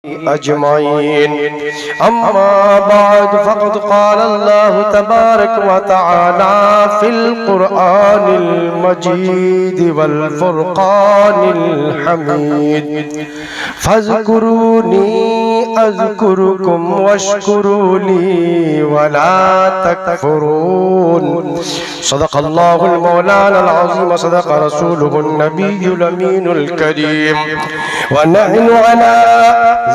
أجمعين. أما بعد فقد قال الله تبارك وتعالى في القرآن المجيد والفرقان الحميد: فاذكروني أذكركم واشكروا لي ولا تكفرون. صدق الله المولانا العظيم وصدق رسوله النبي الأمين الكريم، ونحن على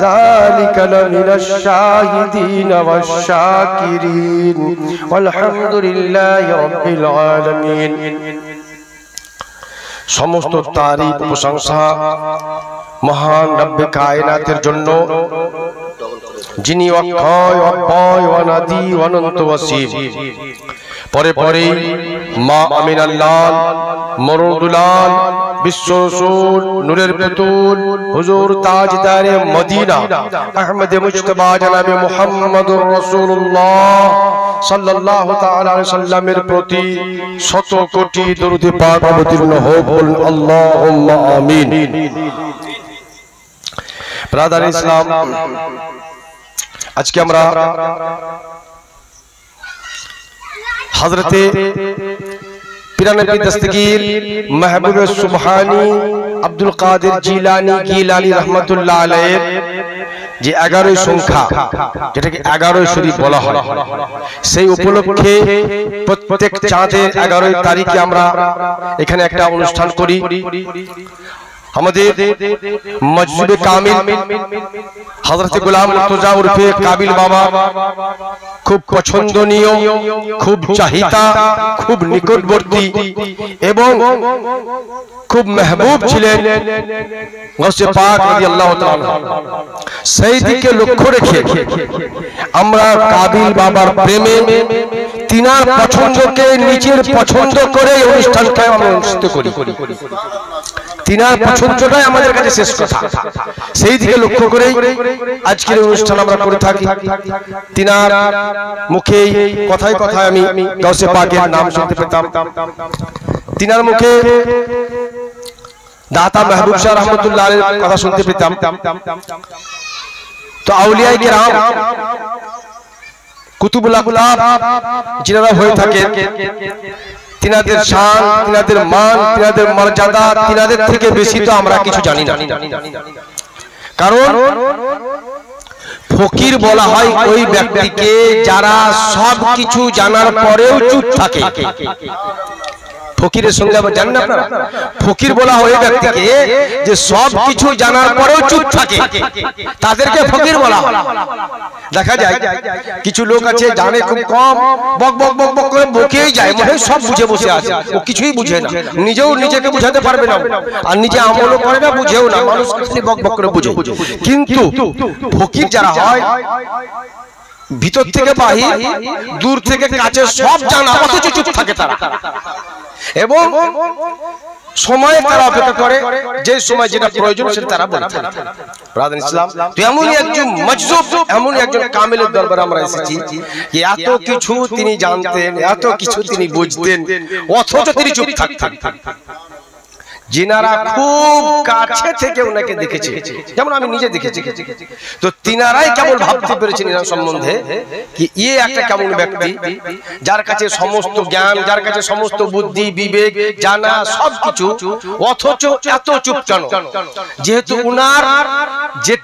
ذلك لمن الشاهدين والشاكرين، والحمد لله رب العالمين. সমস্ত তারিফ প্রশংসা মহান রব্বে কায়নাতের জন্য, যিনি অক্ষয় অব্যয় অনাদি অনন্ত অসীম। পরে পরে মা আমিনাল্লাহ মরদুলাল বিশ্ব রসূল নূরের পুতুল হুজুর তাজদারে মদিনা আহমদ মুজতবা জনাবে মুহাম্মদুর রাসূলুল্লাহ সাল্লাল্লাহু তাআলা আলাইহি সাল্লামের প্রতি শত কোটি দরুদ পাক অবতীর্ণ হোক। বলুন আল্লাহুম্মা আমিন। ব্রাদার ইসলাম, আজকে আমরা হযরতে পিরানবী দস্তগীর মাহবুব সুবহানী আব্দুল কাদের জিলানী গিলানী রাহমাতুল্লাহ আলাইহির যে 11 সংখ্যা, যেটাকে 11 শরীফ বলা হয়, সেই উপলক্ষে প্রত্যেক চাঁদের 11 তারিখে আমরা এখানে একটা অনুষ্ঠান করি। আমাদের মজজুবে কামিল হযরত গোলাম মুর্তজা উরফে কাবিল বাবা খুব পছন্দনীয়, খুব চাহিতা, খুব নিকটবর্তী এবং খুব মেহবুব ছিলেন গৌসে পাক রাদিয়াল্লাহু তাআলা। সেই দিকে লক্ষ্য রেখে আমরা কাবিল বাবার প্রেমে তিনার পছন্দকে নিজের পছন্দ করে অনুষ্ঠানকে আমরা অনুষ্ঠিত করি। তিনার পছন্দটাই আমাদের কাছে শেষ কথা। সেই দিকে লক্ষ্য করে আজকের অনুষ্ঠান আমরা করে থাকি। তিনার মুখে কথায় কথায় আমি গাউসে পাকের নাম শুনতে পেতাম। তিনার মুখে দাতা মাহবুব শাহ রহমাতুল্লাহ আলাইহির কথা শুনতে পেতাম। তো আউলিয়ায়ে কেরাম কুতুবুল আকতাব যারা হয়ে থাকে, তিনাদের শান, তিনাদের মান, তিনাদের মর্যাদা, তিনাদের থেকে বেশি তো আমরা কিছু জানি না। কারণ ফকির বলা হয় ওই ব্যক্তিকে যারা সব কিছু জানার পরেও চুপ থাকে। ফকিরের সঙ্গে আবার জানেন আপনারা, ফকির বলা হয় ওই ব্যক্তিকে যে সব কিছু জানার পরেও চুপ থাকে, তাদেরকে ফকির বলা হয়। দেখা যায় কিছু লোক আছে জানে খুব কম, বক বক বক বক করে বকেই যায়, মনে সব বুঝে বসে আছে, ও কিছুই বুঝে না, নিজেও নিজেকে বুঝাতে পারবে না, আর নিজে আমলও করে না, বুঝেও না, মানুষ বক বক করে বুঝে। কিন্তু ফকির যারা হয় ভিতর থেকে বাহির, দূর থেকে কাছে সব জানা, অথচ চুপ থাকে তারা, এবং সময় তারা অপেক্ষা করে, যে সময় যেটা প্রয়োজন সেটা তারা বলে থাকে। ব্রাদার ইসলাম, তো এমনই একজন মজজুব, এমনই একজন কামিলের দরবারে আমরা এসেছি যে এত কিছু তিনি জানতেন, এত কিছু তিনি বুঝতেন, অথচ তিনি চুপ থাকতেন। যিনারা খুব কাছে থেকে ওনাকে দেখেছে, যেমন আমি নিজে দেখেছি, তো তিনারাই কেমন ভাবতে পেরেছেন এনার সম্বন্ধে কি ইয়ে একটা কেমন ব্যক্তি যার কাছে সমস্ত জ্ঞান, যার কাছে সমস্ত বুদ্ধি বিবেক জানা সবকিছু, অথচ এত চুপ কেন? যেহেতু উনার যে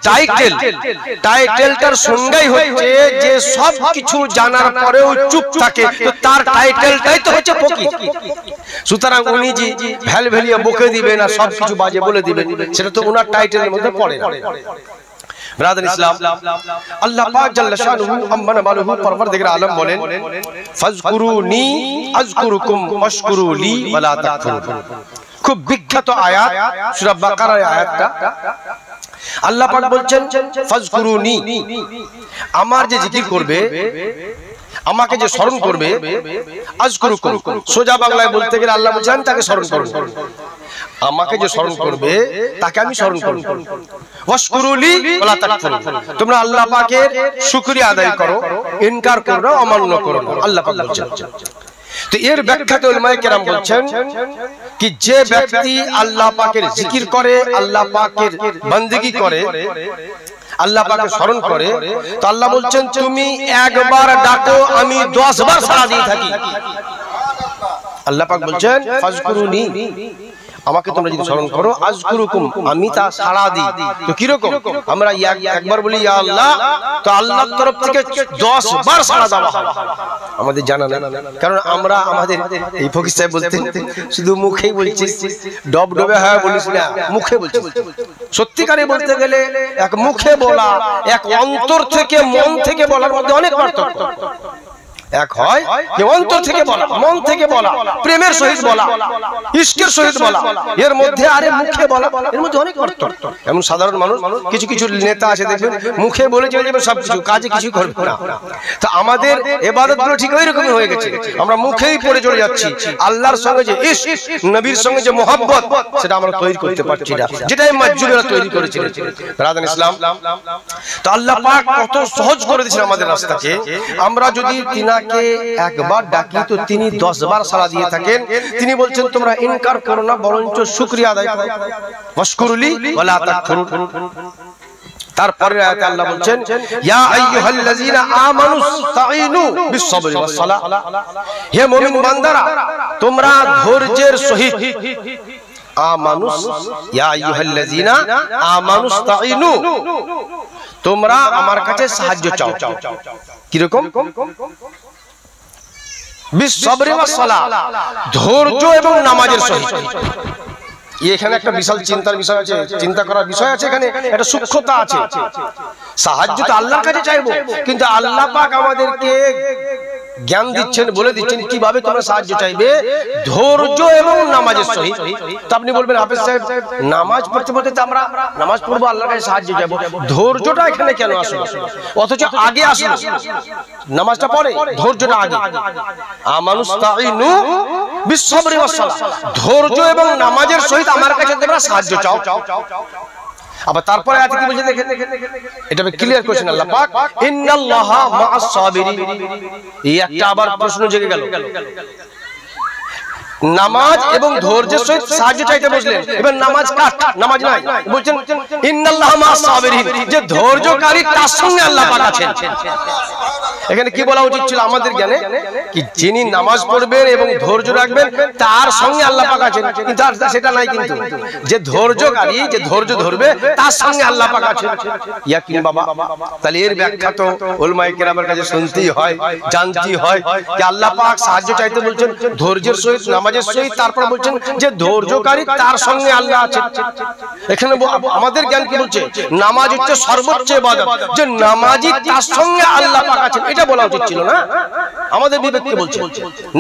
টাইটেলটার সংজ্ঞাই হচ্ছে যে সব কিছু জানার পরেও চুপ থাকে, তো তার টাইটেলটাই তো হচ্ছে ফকির। সুতরাং উনি যে ভ্যালভ্যালিয়া বকে দিবেন আর সবকিছু বাজে বলে দিবেন, সেটা তো ওনার টাইটেলের মধ্যে পড়ে না। ব্রাদার ইসলাম, আল্লাহ পাক জাল্লা শানুহু আম্মা নাবালুহু পরওয়ারদিগার আলম বলেন, ফাজকুরুনি আযকুরুকুম ওয়াশকুরু লি ওয়ালা তাকফুরুন। খুব বিখ্যাত আয়াত, সূরা বাকারার আয়াতটা। আল্লাহ পাক বলছেন ফাজকুরুনি, আমার যে জিকির করবে, আমাকে যে স্মরণ করবে, আযকুরুকুম সোজা বাংলায় বলতে গেলে আল্লাহ বলছেন তাকে স্মরণ করুন। আমাকে যে স্মরণ করবে তাকে আমি স্মরণ করব। ওয়াশকুরুলি ওয়ালা তাকফুরুন, তোমরা আল্লাহ পাকের শুকরিয়া আদায় করো, ইনকার করো না, অমান্য করো না, আল্লাহ পাক বলছেন। তো এর ব্যাখ্যাতে উলামায়ে কেরাম বলছেন कि जे व्यक्ति अल्लाह पाकेर जिकिर करे अल्लाह पाकेर बंदगी करे আল্লাহ পাককে স্মরণ করে, তো আল্লাহ বলছেন তুমি একবার ডাকো আমি 10 বার সাড়া দিয়ে থাকি। আল্লাহ পাক বলছেন ফাজকুরুনি, আমাকে তোমরা যদি স্মরণ করো আজকুরুকুম, আমি তা সাড়া দিই। তো কি রকম? আমরা একবার বলি ইয়া আল্লাহ, তো আল্লাহর তরফ থেকে 10 বার সাড়া দেওয়া হয়। আমাদের জানা নেই, কারণ আমরা আমাদের এই ফকির সাহেব বলতেন শুধু মুখেই বলছি, ডব ডবে হয় বলিস না, মুখে বলছি। সত্যিকারে বলতে গেলে এক মুখে বলা, এক অন্তর থেকে মন থেকে বলার মধ্যে অনেক পার্থক্য। এক হয় যে অন্তর থেকে বলা, মন থেকে বলা, প্রেমের সহিত বলা, ইশকের সহিত বলা, এর মধ্যে আরে মুখে বলা, এর মধ্যে অনেক পার্থক্য। এমন সাধারণ মানুষ, কিছু কিছু নেতা আছে দেখবেন মুখে বলে চলে যাবে সবকিছু, কাজে কিছু করবে না। তো আমাদের ইবাদতগুলো ঠিক ওই রকমই হয়ে গেছে, আমরা মুখেই পড়ে চলে যাচ্ছি। আল্লাহর সঙ্গে যে ইশক, নবীর সঙ্গে যে মোহাব্বত, সেটা আমরা তৈরি করতে পারছি না, যেটাই মাজ্জুবেরা তৈরি করেছিলেন। রাদান ইসলাম, তো আল্লাহ পাক কত সহজ করে দিয়েছেন আমাদের রাস্তাকে। আমরা যদি তিনাকে একবার ডাকি তো তিনি 10 বার সাড়া দিয়ে থাকেন। তিনি বলছেন তোমরা ইনকার করো না, বরঞ্চ শুকরিয়া আদায় করো। ওয়াশকুরুলি ওয়ালা তাকফুরুন। তারপরের আয়াতে আল্লাহ বলছেন ইয়া আইয়ুহাল্লাযীনা আমানুস্তাঈনু বিস-সাবরি ওয়াস-সালাহ, হে মুমিন বান্দারা তোমরা ধৈর্যের সহিত, আমানুস ইয়া আইয়ুহাল্লাযীনা আমানুস্তাঈনু, তোমরা আমার কাছে সাহায্য চাও। কি রকম? বিস-সাবরি ওয়াস-সালাহ, ধৈর্য এবং নামাজের সহিত। এখানে একটা বিশাল চিন্তার বিষয় আছে, চিন্তা করার বিষয় আছে, এখানে একটা সূক্ষ্মতা আছে। সাহায্য তো আল্লাহর কাছে চাইবো, কিন্তু আল্লাহ পাক আমাদেরকে জ্ঞান দিচ্ছেন, বলে দিচ্ছেন কিভাবে তোমরা সাহায্য চাইবে, ধৈর্য এবং নামাজের সহিত। তো আপনি বলবেন হাফেজ সাহেব নামাজ পড়তে পড়তে তো আমরা নামাজ পড়বো, আল্লাহর কাছে সাহায্য চাইবো, ধৈর্যটা এখানে কেন আসলো? অথচ আগে আসলো, নামাজটা পরে, ধৈর্যটা আগে। আমানুস্তাঈনু বিস-সাবরি ওয়াস-সালাহ, ধৈর্য এবং নামাজের সহিত আমার কাছে তোমরা সাহায্য চাও। আবার তারপরে আয়াতে কি বলছে দেখেন, এটা ক্লিয়ার করেছেন আল্লাহ পাক, ইন্নাল্লাহা মা'আস-সাবিরিন। এই একটা আবার প্রশ্ন জেগে গেল, নামাজ এবং ধৈর্যের সহিত সাহায্য চাইতে বসলেন, এবার নামাজ কাট, নামাজ নাই, বলছেন ইন্নাল্লাহা মা'আস-সাবিরিন, যে ধৈর্যকারী তার সঙ্গে আল্লাহ পাক আছেন। এখানে কি বলা উচিত ছিল আমাদের জ্ঞানে, কি যিনি নামাজ পড়বেন এবং ধৈর্য রাখবেন তার সঙ্গে আল্লাহ পাক আছেন, কিন্তু সেটা নাই। কিন্তু যে ধৈর্যকারী, যে ধৈর্য ধরবে তার সঙ্গে আল্লাহ পাক আছেন। ইয়াকিন বাবা, তাহলে এর ব্যাখ্যা তো উলামায়ে কেরামের কাছে শুনতেই হয়, জানতেই হয় যে আল্লাহ পাক সাহায্য চাইতে বলছেন ধৈর্যের সহিত, নামাজের সহিত, তারপর বলছেন যে ধৈর্যকারী তার সঙ্গে আল্লাহ আছেন। এখানে আমাদের জ্ঞান কি বলছে, নামাজ হচ্ছে সর্বোচ্চ ইবাদত, যে নামাজি তার সঙ্গে আল্লাহ পাক আছেন, এটা বলা উচিত ছিল না। আমাদের বিবেক কি বলছে,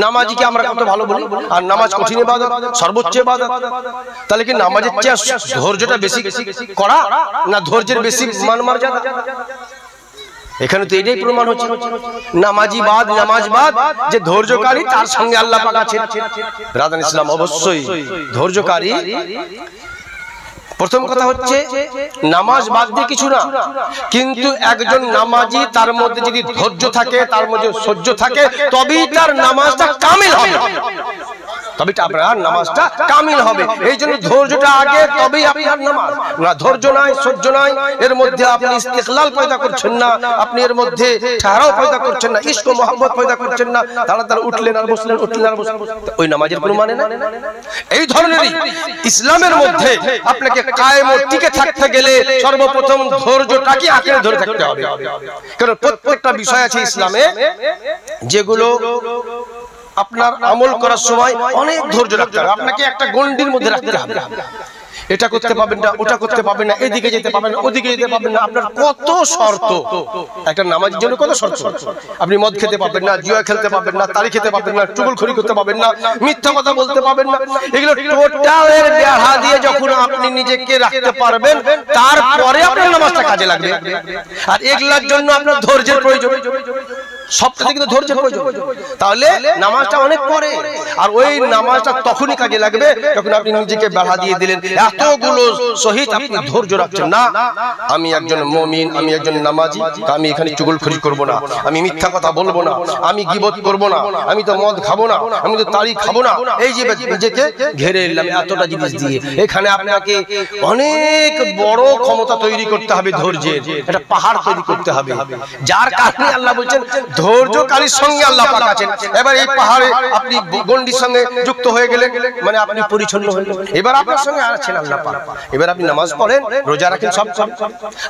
নামাজিকে আমরা কত ভালো বলি, আর নামাজ কঠিন ইবাদত, সর্বোচ্চ ইবাদত। তাহলে কি নামাজের চেয়ে ধৈর্যটা বেশি করা, না ধৈর্যের বেশি মান মর্যাদা? এখানে তো এটাই প্রমাণ হচ্ছে, নামাজি বাদ, নামাজ বাদ, যে ধৈর্যকারী তার সঙ্গে আল্লাহ পাক আছেন। রাদান ইসলাম, অবশ্যই ধৈর্যকারী। প্রথম কথা হচ্ছে নামাজ বাদ দিয়ে কিছু না, কিন্তু একজন নামাজি তার মধ্যে যদি ধৈর্য থাকে, তার মধ্যে সহ্য থাকে, তবেই তার নামাজটা কামিল হবে, তবেই আপনার নামাজটা কামিল হবে। এই জন্য ধৈর্যটা আগে, তবেই আপনার নামাজ। না ধৈর্য নাই, সহ্য নাই, এর মধ্যে আপনি ইস্তিকলাল পয়দা করছেন না, আপনি এর মধ্যে ঠাহরাও পয়দা করছেন না, ইশক ও মহব্বত পয়দা করছেন না, তাড়াতাড়ি উঠলেন আর বসলেন, উঠলেন আর বসলেন, ওই নামাজের কোনো মানে না। এই ধরনেরই ইসলামের মধ্যে আপনাকে কায়েম ও টিকে থাকতে গেলে সর্বপ্রথম ধৈর্যটাকে আঁকড়ে ধরে থাকতে হবে। কারণ প্রত্যেকটা বিষয় আছে ইসলামে যেগুলো আপনার আমল করার সময় অনেক ধৈর্য রাখতে হবে, আপনাকে একটা গণ্ডির মধ্যে রাখতে হবে। এটা করতে পারবেন না, ওটা করতে পারবেন না, এদিকে যেতে পারবেন না, ওদিকে যেতে পারবেন না, আপনার কত শর্ত। একটা নামাজের জন্য কত শর্ত। আপনি মদ খেতে পারবেন না, জুয়া খেলতে পারবেন না, তালি খেতে পারবেন না, চুগলখড়ি করতে পারবেন না, মিথ্যা কথা বলতে পারবেন না। এগুলো টোটালের বেড়া দিয়ে যখন আপনি নিজেকে রাখতে পারবেন, তারপরে আপনার নামাজটা কাজে লাগবে। আর এগুলোর জন্য আপনার ধৈর্যের প্রয়োজন। সবথেকে কিন্তু ধৈর্যের প্রয়োজন। তাহলে নামাজটা অনেক পরে, আর ওই নামাজটা তখনই কাজে লাগবে যখন আপনি নিজেকে বাধা দিয়ে দিলেন, এতগুলো শহীদ আপনি ধৈর্য রাখছেন না, আমি একজন মুমিন, আমি একজন নামাজি, আমি এখানে চুগলখড়ি করব না, আমি মিথ্যা কথা বলবো না, আমি গীবত করব না, আমি তো মদ খাবো না, আমি তো তাড়ি খাবো না, এই যে নিজেকে ঘেরে এলাম এতটা জিনিস দিয়ে। এখানে আপনাকে অনেক বড় ক্ষমতা তৈরি করতে হবে, ধৈর্যের একটা পাহাড় তৈরি করতে হবে, যার কারণে আল্লাহ বলছেন ধৈর্যকারীর সঙ্গে আল্লাহ পাক আছেন। এবার এই পাহাড়ে আপনি গন্ডির সঙ্গে যুক্ত হয়ে গেলেন, মানে আপনি পরিচ্ছন্ন হয়ে গেলেন, এবার আপনার সঙ্গে আছেন আল্লাহ পাক। এবার আপনি নামাজ পড়েন, রোজা রাখেন, সব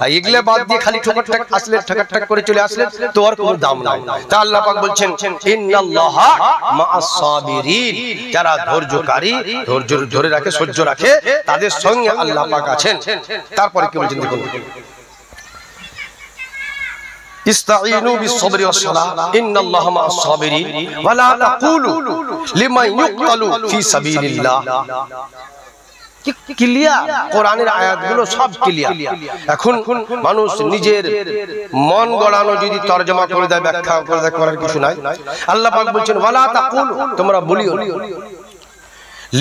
আর এগুলো বাদ দিয়ে খালি ঠোকরটাক আসলেন, ঠকাটক করে চলে আসলেন, তো আর কোনো দাম নাই। তা আল্লাহ পাক বলছেন ইন্নাল্লাহা মাআস সাবিরিন, যারা ধৈর্যকারী, ধৈর্য ধরে রাখে, সহ্য রাখে, তাদের সঙ্গে আল্লাহ পাক আছেন। তারপরে কি বলছেন দেখুন, ইস্তাঈনু বিস-সাবরি ওয়াস-সালাহ ইন্নাল্লাহা মা'আস সাবিরিন ওয়া লা তাকুলু লিমান ইউকতালু ফি সাবিলিল্লাহ। ক্লিয়ার, কোরআনের আয়াতগুলো সব ক্লিয়ার। এখন মানুষ নিজের মন গড়ানো যদি তরজমা করে দেয়, ব্যাখ্যা করে দেয়, করার কিছু নাই। আল্লাহ পাক বলছেন ওয়া লা তাকুলু, তোমরা বলিও না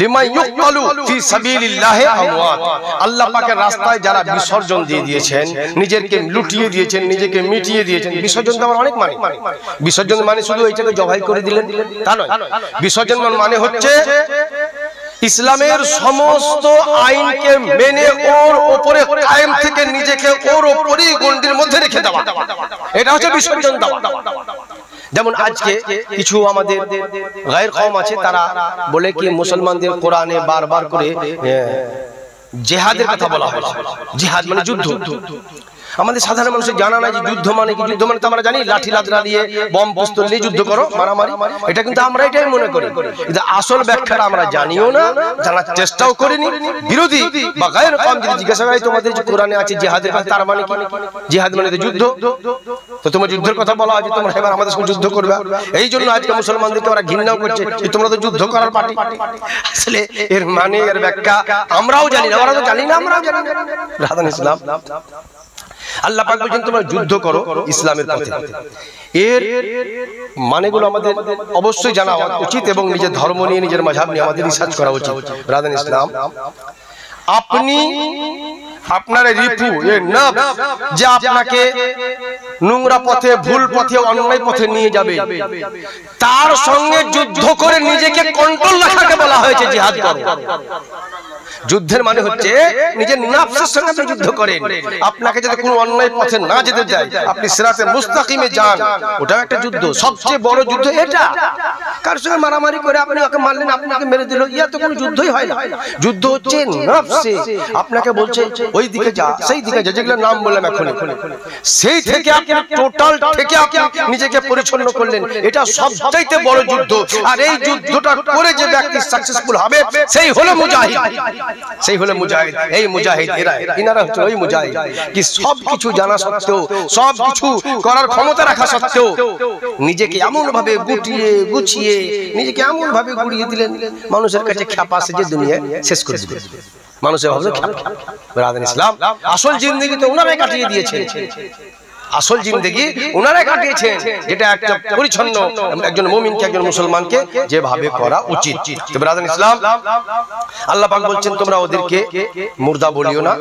লিমান ইউকতালু ফি সাবিলিল্লাহি আমওয়াত, আল্লাহ পাকের রাস্তায় যারা বিসর্জন দিয়ে দিয়েছেন, নিজেকে লুটিয়ে দিয়েছেন, নিজেকে মিটিয়ে দিয়েছেন। বিসর্জন দেওয়ার অনেক মানে, বিসর্জন মানে শুধু এইটাকে জবাই করে দিলেন তা নয়। বিসর্জন মানে হচ্ছে ইসলামের সমস্ত আইনকে মেনে ওর উপরে কায়েম থেকে নিজেকে ওর উপরই গণ্ডির মধ্যে রেখে দেওয়া, এটা হচ্ছে বিসর্জন দেওয়া। যেমন আজকে কিছু আমাদের গায়ের কওম আছে, তারা বলে কি মুসলমানদের কোরআনে বারবার করে জিহাদের কথা বলা হয়। জিহাদ মানে যুদ্ধ। আমাদের সাধারণ মানুষের জানা নাই যে যুদ্ধ মানে কি। যুদ্ধ মানে তো আমরা জানি লাঠি লাঠা দিয়ে, বম পিস্তল নিয়ে যুদ্ধ করো, মারামারি, এটা কিন্তু আমরা এটাই মনে করি, কিন্তু আসল ব্যাখ্যাটা আমরা জানিও না, জানার চেষ্টাও করিনি। বিরোধী বা গায়ের কওম যদি জিজ্ঞাসা করে তোমাদের যে কোরআনে আছে জিহাদের কথা, তার মানে কি? জিহাদ মানে তো যুদ্ধ, তো তোমার যুদ্ধের কথা বলা হয় যে তোমরা এবার আমাদের সঙ্গে যুদ্ধ করবে। এই জন্য আজকে মুসলমানদেরকে ওরা ঘৃণাও করছে যে তোমরা তো যুদ্ধ করার পার্টি। আসলে এর মানে, এর ব্যাখ্যা আমরাও জানি না, ওরা তো জানি না, আমরাও জানি না। রাধান ইসলাম আল্লাহ পাক বলেন তোমরা যুদ্ধ করো ইসলামের পথে। এর মানেগুলো আমাদের অবশ্যই জানা উচিত এবং নিজের ধর্ম নিয়ে, নিজের মাযহাব নিয়ে আমাদের রিসার্চ করা উচিত। রাধান ইসলাম, আপনি আপনার রিপু, এর নফস যে আপনাকে নোংরা পথে, ভুল পথে, অন্যায় পথে নিয়ে যাবে, তার সঙ্গে যুদ্ধ করে নিজেকে কন্ট্রোল রাখাকে বলা হয়েছে জিহাদ করো। যুদ্ধের মানে হচ্ছে নিজের নফসের সঙ্গে আপনি যুদ্ধ করেন। আপনাকে যদি কোনো অন্যায় পথে না যেতে দেয়, আপনি সিরাতে মুস্তাকিমে যান, ওটাও একটা যুদ্ধ। সবচেয়ে বড় যুদ্ধ এটা। কার সঙ্গে মারামারি করে আপনি ওকে মারলেন, আপনাকে মেরে দিল, ইয়া তো কোনো যুদ্ধই হয় না। যুদ্ধ হচ্ছে নফসে, আপনাকে বলছে ওই দিকে যা, সেই দিকে যা, যেগুলো নাম বললাম এখন, সেই থেকে আপনি টোটাল থেকে আপনি নিজেকে পরিচ্ছন্ন করলেন, এটা সবচাইতে বড় যুদ্ধ। আর এই যুদ্ধটা করে যে ব্যক্তি সাকসেসফুল হবে, সেই হলো মুজাহিদ, সেই হলো মুজাহিদ। এই মুজাহিদ এনারা হচ্ছে ওই মুজাহিদ কি সবকিছু জানা সত্ত্বেও, সবকিছু করার ক্ষমতা রাখা সত্ত্বেও নিজেকে এমন ভাবে গুটিয়ে গুছিয়ে, নিজেকে এমন ভাবে গুড়িয়ে দিলেন, মানুষের কাছে খ্যাপা সেজে দুনিয়া শেষ করে দিলেন। মানুষের ভাবছে খ্যাপা। রাধান ইসলাম আসল জিন্দেগি তো ওনারাই কাটিয়ে দিয়েছেন, আসল জিন্দেগি ওনারাই কাটিয়েছেন, যেটা একটা পরিচ্ছন্ন একজন মুমিনকে, একজন মুসলমানকে যেভাবে করা উচিত। তবে রাধান ইসলাম আল্লাহ পাক বলছেন তোমরা ওদেরকে মুর্দা বলিও না,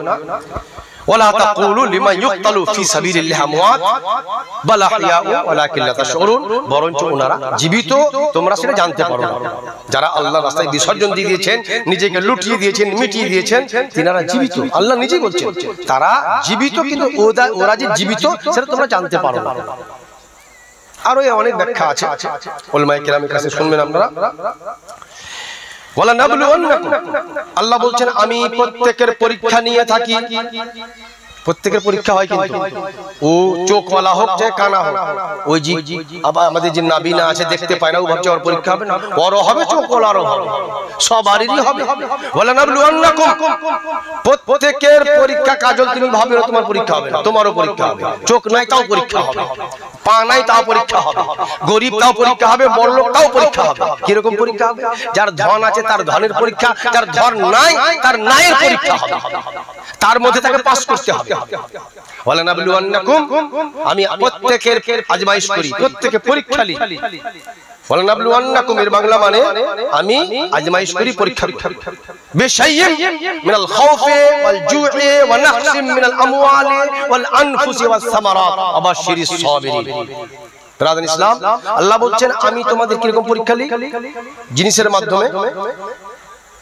ওয়ালা তাকুলু লিমান ইউকতালু ফি সাবিলিল্লাহি আমওয়াত বাল আহইয়াউ ওয়ালাকিন লা তাশউরুন, বরঞ্চ ওনারা জীবিত, তোমরা সেটা জানতে পারো না। যারা আল্লাহর রাস্তায় বিসর্জন দিয়ে দিয়েছেন, নিজেকে লুটিয়ে দিয়েছেন, মিটিয়ে দিয়েছেন, তিনারা জীবিত। আল্লাহ নিজেই বলছেন তারা জীবিত, কিন্তু ওরা যে জীবিত সেটা তোমরা জানতে পারো না। আরো অনেক ব্যাখ্যা আছে, উলামায়ে কেরামের কাছে শুনবেন আপনারা। আল্লাহ বলছেন আমি প্রত্যেকের পরীক্ষা নিয়ে থাকি। প্রত্যেকের পরীক্ষা হয়, কিন্তু ও চোখওয়ালা হোক যে কানা হোক, ওই জি আবার আমাদের যে নাবিনা আছে দেখতে পায় না, ও ভাবছে ওর পরীক্ষা হবে না, ওরও হবে, চোখওয়ালারও হবে, সবারই হবে। প্রত্যেকের পরীক্ষা, কাজল তুমি ভাবে না তোমার পরীক্ষা হবে না, তোমারও পরীক্ষা হবে। চোখ নাই তাও পরীক্ষা হবে, পা নাই তাও পরীক্ষা হবে, গরিব তাও পরীক্ষা হবে, বড়লোক তাও পরীক্ষা হবে। কিরকম পরীক্ষা হবে? যার ধন আছে তার ধনের পরীক্ষা, যার ধন নাই তার নায়ের পরীক্ষা হবে, তার মধ্যে তাকে পাস করতে হবে। ওয়ালানাবলুওয়ান্নাকুম, আমি প্রত্যেকের আজমাইশ করি, প্রত্যেকে পরীক্ষা নিই। ওয়ালানাবলুওয়ান্নাকুম এর বাংলা মানে আমি আজমাইশ করি, পরীক্ষা করি। বিশাইইন মিনাল খাউফি ওয়াল জু'i ওয়া নাকসিম মিনাল আমওয়ালি ওয়াল আনফুসি ওয়াস সামারাত ওয়া বাশশিরিস সাবিরিন। ব্রাদার ইসলাম, আল্লাহ বলছেন আমি তোমাদের কিরকম পরীক্ষা নিই? জিনিসের মাধ্যমে।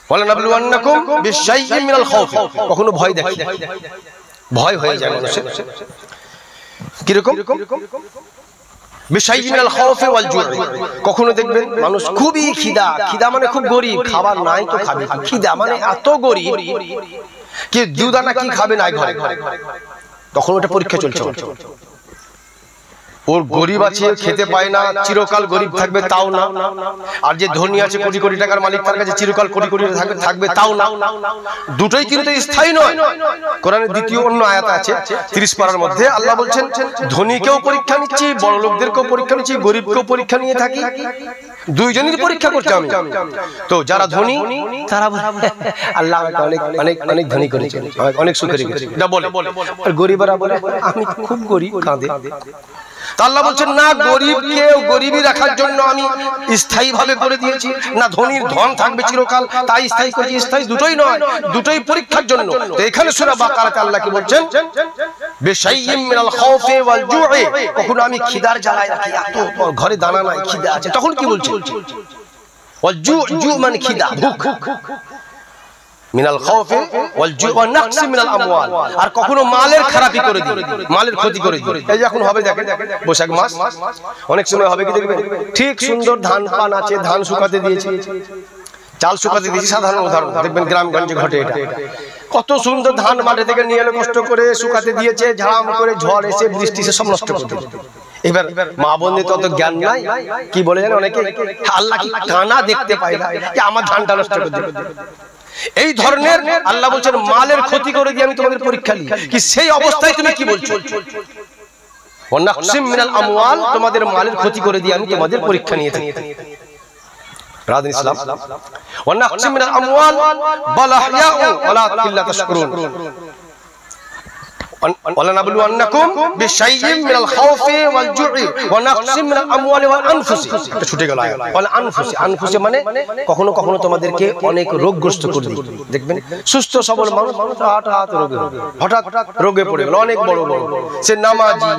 ওয়ালানাবলুওয়ান্নাকুম বিশাইইন মিনাল খাউফি, কখনো ভয় দেখি, ভয় হয়ে যায় মানুষের। কিরকম? বিশাইইন মিনাল খাউফি ওয়াল জু'i, কখনো দেখবেন মানুষ খুবই খিদা, খিদা মানে খুব গরিব, খাবার নাই তো খাবে কি? খিদা মানে এত গরিব কি দুদানা কি খাবে না ঘরে, তখন ওটা পরীক্ষা চলছে। ওর গরিব আছে, খেতে পায় না, চিরকাল গরিব থাকবে তাও না। আর যে ধনী আছে, কোটি কোটি টাকার মালিক, তার কাছে চিরকাল কোটি কোটি থাকবে তাও না। দুটোই কিন্তু স্থায়ী নয়। কোরআনের দ্বিতীয় অন্য আয়াত আছে 30 পারার মধ্যে, আল্লাহ বলছেন ধনীকেও পরীক্ষা নিচ্ছি, বড় লোকদেরকেও পরীক্ষা নিচ্ছি, গরিবকেও পরীক্ষা নিয়ে থাকি, দুইজনের পরীক্ষা করছি আমি। তো যারা ধনী তারা আল্লাহ অনেক অনেক অনেক ধনী করেছে, অনেক সুখী করেছে, এটা বলে। আর গরিবরা বলে আমি খুব গরিব, কাঁদে। আল্লাহ বলছেন না, গরিবকে গরিবই রাখার জন্য আমি স্থায়ী ভাবে করে দিয়েছি, না ধনীর ধন থাকবে চিরকাল তাই স্থায়ী করেছি। স্থায়ী দুটোই নয়, দুটোই পরীক্ষার জন্য। তো এখানে সূরা বাকারাতে আল্লাহ কি বলছেন? বিশাইইন মিনাল খাউফি ওয়াল জু'i, কখনো আমি খিদার জ্বালায় রাখি, এত ঘরে দানা নাই, খিদা আছে, তখন কি বলছেন? ওয়াল জু মানে খিদা, ভুখ। মিনাল খাউফি ওয়াল জু'i ওয়া নাকসি মিনাল আমওয়াল, আর কখনো মালের খারাপি করে দিই, মালের ক্ষতি করে দিই। এই যে এখন হবে, দেখেন বৈশাখ মাস, অনেক সময় হবে কি দেখবেন, ঠিক সুন্দর ধান পান আছে, ধান শুকাতে দিয়েছি, চাল শুকাতে দিয়েছি, সাধারণ উদাহরণ দেখবেন গ্রামগঞ্জে ঘটে এটা। কত সুন্দর ধান মাঠে থেকে নিয়ে এলে, কষ্ট করে শুকাতে দিয়েছে, ঝাম করে ঝড় এসে বৃষ্টি এসে সব নষ্ট করে দিয়েছে। এবার মা বোনদের তত জ্ঞান নাই, কি বলে জানেন অনেকে, আল্লাহ কি কানা দেখতে পায় না যে আমার ধানটা নষ্ট করে দিল? এই ধরনের আল্লাহ বলছেন মালের ক্ষতি করে দিয়ে আমি তোমাদের পরীক্ষা নিই। কি সেই অবস্থায় তুমি কি বলছো? ওয়া নাকসিম মিনাল আমওয়াল, তোমাদের মালের ক্ষতি করে দিয়ে আমি তোমাদের পরীক্ষা নিয়ে থাকি। ব্রাদার ইসলাম, ওয়া নাকসিম মিনাল আমওয়াল বাল আহইয়াউ ওয়ালাকিন লা তাশকুরুন। ওয়ালানাবলুওয়ান্নাকুম বিশাইইন মিনাল খাউফি ওয়াল জু'i ওয়া নাকসিম মিনাল আমওয়ালি ওয়াল আনফুসি, এটা ছুটে গেল আয়াত। ওয়াল আনফুসি, আনফুসি মানে কখনো কখনো তোমাদেরকে অনেক রোগগ্রস্ত করে দিই। দেখবেন সুস্থ সবল মানুষ হঠাৎ রোগে পড়ে গেল, অনেক বড় বড়, সে নামাজি,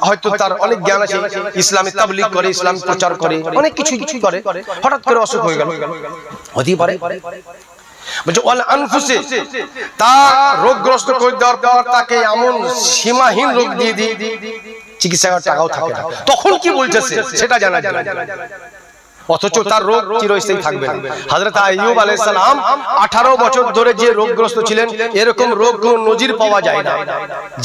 হয়তো তার অনেক জ্ঞান আছে, ইসলামে তাবলীগ করে, ইসলাম প্রচার করে, অনেক কিছু কিছু করে, হঠাৎ করে অসুখ হয়ে গেল, হতেই পারে। তার রোগগ্রস্ত করে দেওয়ার পর তাকে এমন সীমাহীন রোগ দিয়ে দিই, চিকিৎসার টাকাও থাকে না, তখন কি বলছে সেটা জানা যায় না। অথচ তার রোগ চিরস্থায়ী থাকবে না। হযরত আইয়ুব আলাইহিস সালাম 18 বছর ধরে যে রোগগ্রস্ত ছিলেন, এরকম রোগ কোনো নজির পাওয়া যায় না।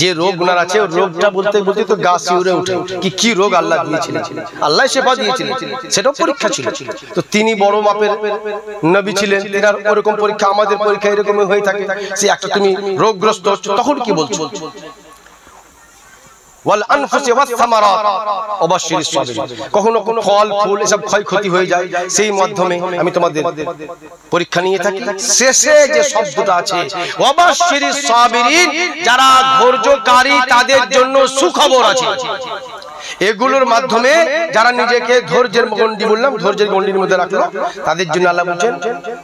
যে রোগ ওনার আছে, রোগটা বলতে বলতে তো গা শিউরে ওঠে, কি রোগ আল্লাহ দিয়েছিলেন, আল্লাহ শেফা দিয়েছিলেন, সেটাও পরীক্ষা ছিল। তো তিনি বড় মাপের নবী ছিলেন, তার ওরকম পরীক্ষা, আমাদের পরীক্ষা এরকমই হয়ে থাকে। সে একটা তুমি রোগগ্রস্ত হচ্ছ, তখন কি বলছো? ওয়াল আনফুসি ওয়াস সামারাত ওয়া বাশশিরিস সাবিরিন, কখনো কোনো ফল ফুল এসব ক্ষয়ক্ষতি হয়ে যায়, সেই মাধ্যমে আমি তোমাদের পরীক্ষা নিয়ে থাকি। শেষে যে শব্দটা আছে ওয়া বাশশিরিস সাবিরিন, যারা ধৈর্যকারী তাদের জন্য সুখবর আছে। এগুলোর মাধ্যমে যারা নিজেকে ধৈর্যের গণ্ডি, বললাম ধৈর্যের গণ্ডির মধ্যে রাখলো, তাদের জন্য আল্লাহ বলছেন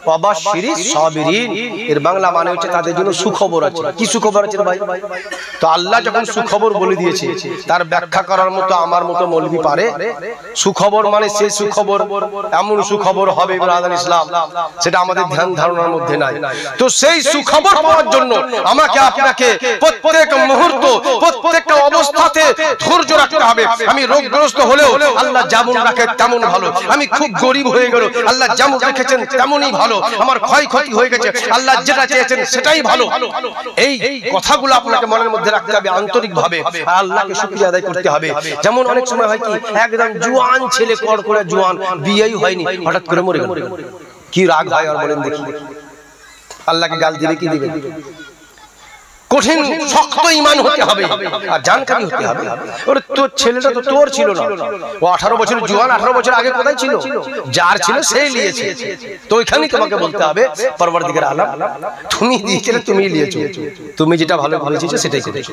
ওয়া বাশশিরিস সাবিরিন, এর বাংলা মানে হচ্ছে তাদের জন্য সুখবর আছে। কি সুখবর আছে ভাই? তো আল্লাহ যখন সুখবর বলে দিয়েছে, তার ব্যাখ্যা করার মতো আমার মতো মৌলবি পারে? সুখবর মানে সেই সুখবর, এমন সুখবর হবে ব্রাদার ইসলাম, সেটা আমাদের ধ্যান ধারণার মধ্যে নাই। তো সেই সুখবর পাওয়ার জন্য আমাকে আপনাকে প্রত্যেক মুহূর্ত, প্রত্যেকটা অবস্থাতে ধৈর্য রাখতে হবে। আমি রোগগ্রস্ত হলেও আল্লাহ যেমন রাখে তেমন ভালো, আমি খুব গরিব হয়ে গেল আল্লাহ যেমন রেখেছেন তেমনই ভালো, আমার ক্ষয়ক্ষতি হয়ে গেছে আল্লাহ যেটা চেয়েছেন সেটাই ভালো। এই কথাগুলো আপনাকে মনের মধ্যে রাখতে হবে আন্তরিকভাবে, আল্লাহকে শুকরিয়া আদায় করতে হবে। যেমন অনেক সময় হয় কি, একদম জোয়ান ছেলে, কড়কড়ে জোয়ান, বিয়েই হয়নি, হঠাৎ করে মরে গেল, কি রাগ হয় আর বলেন দেখি? আল্লাহকে গাল দিলে কি দিবেন? কঠিন শক্ত ঈমান হতে হবে আর জানকারী হতে হবে। ওরে তোর ছেলেটা তো তোর ছিল না, ও 18 বছর জোয়ান, 18 বছর আগে কোথায় ছিল? যার ছিল সেই নিয়েছে। তো ওইখানেই তোমাকে বলতে হবে পরবর্তীকার আলম তুমি দিয়েছিলে, তুমি নিয়েছো, তুমি যেটা ভালো বলেছো সেটাই করেছো।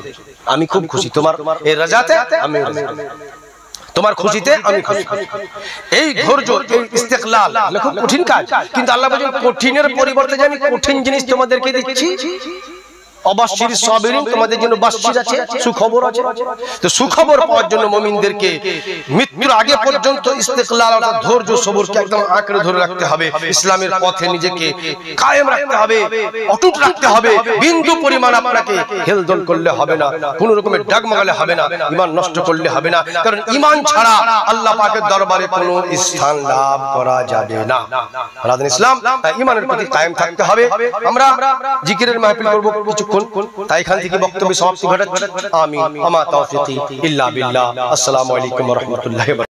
আমি খুব খুশি তোমার এই রাজাতে, আমি তোমার খুশিতে আমি খুশি। এই ধৈর্য, এই ইস্তেকলাল খুব কঠিন কাজ, কিন্তু আল্লাহ বলেন কঠিনের পরিবর্তে যে আমি কঠিন জিনিস তোমাদেরকে দিচ্ছি। অবশ্যই সাবিরিন, তোমাদের জন্য বাশশির আছে, সুখবর আছে। তো সুখবর পাওয়ার জন্য মুমিনদেরকে মৃত্যুর আগে পর্যন্ত ইস্তেকলাল অর্থাৎ ধৈর্য সবরকে একদম আঁকড়ে ধরে রাখতে হবে। ইসলামের পথে নিজেকে কায়েম রাখতে হবে, অটুট রাখতে হবে। বিন্দু পরিমাণ আপনাকে হেলদোল করলে হবে না, কোন রকমের ডাগমাগালে হবে না, ঈমান নষ্ট করলে হবে না। কারণ ঈমান ছাড়া আল্লাহ পাকের দরবারে কোনো স্থান লাভ করা যাবে না। আলাদা ইসলাম ঈমানের প্রতি কায়েম থাকতে হবে। আমরা জিকিরের মাহফিল করব কিছু, তাই এখান থেকে বক্তব্য সমাপ্তি ঘটাচ্ছি। আমিন। আমা তাওফিকি ইল্লা বিল্লাহ। আসসালামু আলাইকুম ওয়া রাহমাতুল্লাহি ওয়া বারাকাতুহু।